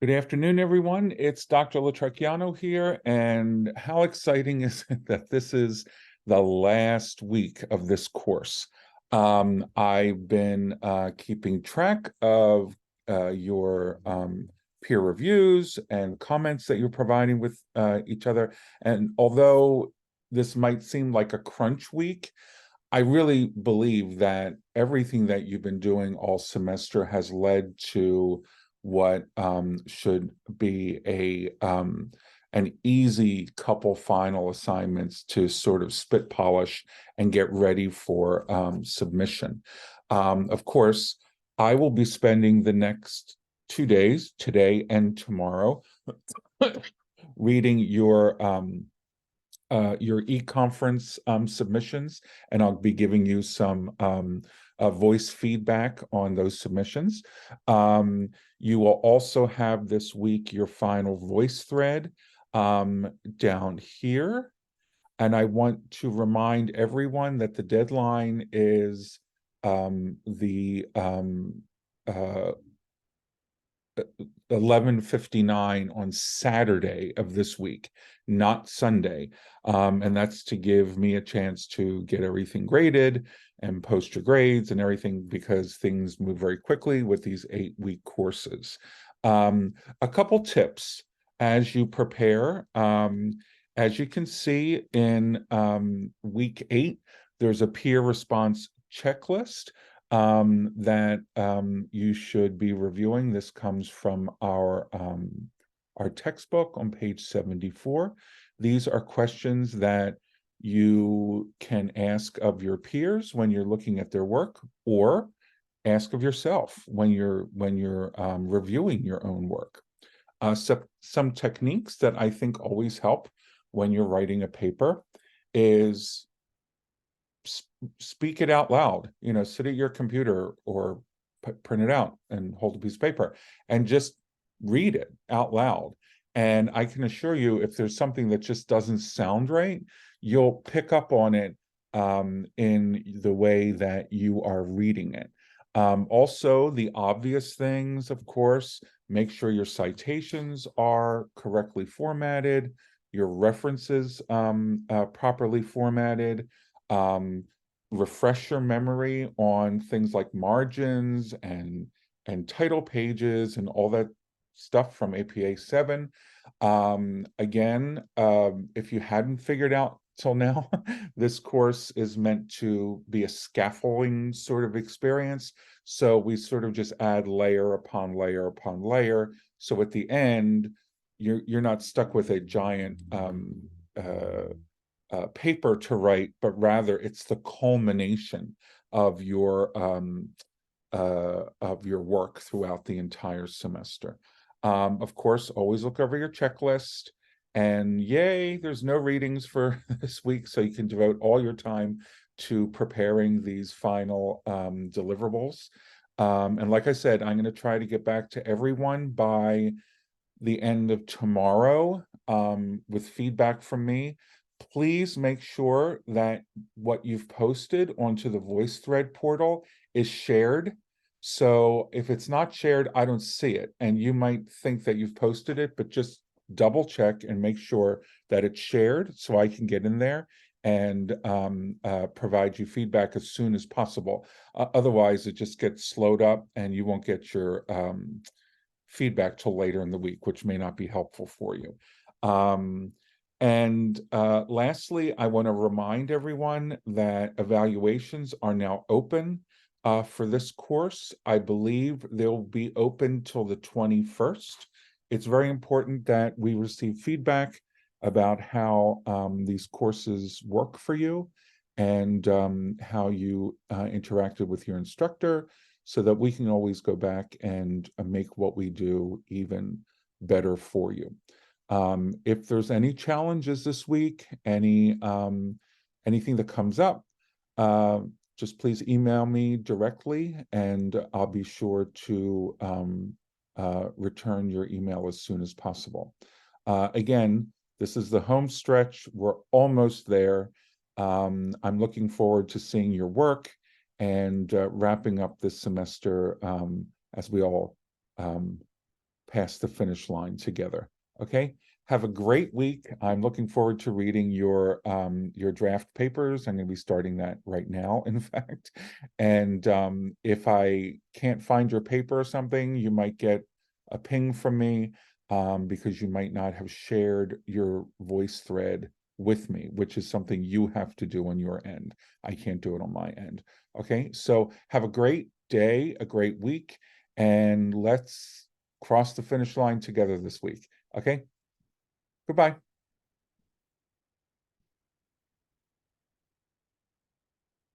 Good afternoon, everyone. It's Dr. Latracchiano here, and how exciting is it that this is the last week of this course? I've been keeping track of your peer reviews and comments that you're providing with each other, and although this might seem like a crunch week, I really believe that everything that you've been doing all semester has led to what should be an easy couple final assignments to sort of spit polish and get ready for submission. Of course, I will be spending the next 2 days, today and tomorrow, reading your e-conference submissions, and I'll be giving you some voice feedback on those submissions. You will also have this week your final voice thread down here. And I want to remind everyone that the deadline is the 11:59 on Saturday of this week, not Sunday. And that's to give me a chance to get everything graded and post your grades and everything, because things move very quickly with these 8-week courses. A couple tips as you prepare. As you can see in week 8, there's a peer response checklist that you should be reviewing. This comes from our textbook on page 74. These are questions that you can ask of your peers when you're looking at their work, or ask of yourself when you're reviewing your own work. Some techniques that I think always help when you're writing a paper is speak it out loud. Sit at your computer or print it out and hold a piece of paper and just read it out loud. And I can assure you, if there's something that just doesn't sound right, you'll pick up on it in the way that you are reading it. Also, the obvious things, of course, make sure your citations are correctly formatted, your references properly formatted. Refresh your memory on things like margins and title pages and all that stuff from APA 7. Again, if you hadn't figured out till now, this course is meant to be a scaffolding sort of experience. So we sort of just add layer upon layer upon layer. So at the end, you're not stuck with a giant paper to write, but rather it's the culmination of your work throughout the entire semester. Of course, always look over your checklist. And yay, there's no readings for this week, so you can devote all your time to preparing these final deliverables. And like I said, I'm going to try to get back to everyone by the end of tomorrow with feedback from me. Please make sure that what you've posted onto the VoiceThread portal is shared. So if it's not shared, I don't see it. And you might think that you've posted it, but just double check and make sure that it's shared so I can get in there and provide you feedback as soon as possible. Otherwise, it just gets slowed up and you won't get your feedback till later in the week, which may not be helpful for you. And lastly, I want to remind everyone that evaluations are now open for this course. I believe they'll be open till the 21st. It's very important that we receive feedback about how these courses work for you and how you interacted with your instructor, so that we can always go back and make what we do even better for you. If there's any challenges this week, anything that comes up, just please email me directly, and I'll be sure to return your email as soon as possible. Again, this is the home stretch. We're almost there. I'm looking forward to seeing your work and wrapping up this semester as we all past the finish line together. Okay. Have a great week. I'm looking forward to reading your draft papers. I'm going to be starting that right now, in fact. And if I can't find your paper or something, you might get a ping from me because you might not have shared your voice thread with me, which is something you have to do on your end. I can't do it on my end. Okay, so have a great day, a great week, and let's cross the finish line together this week. Okay, goodbye.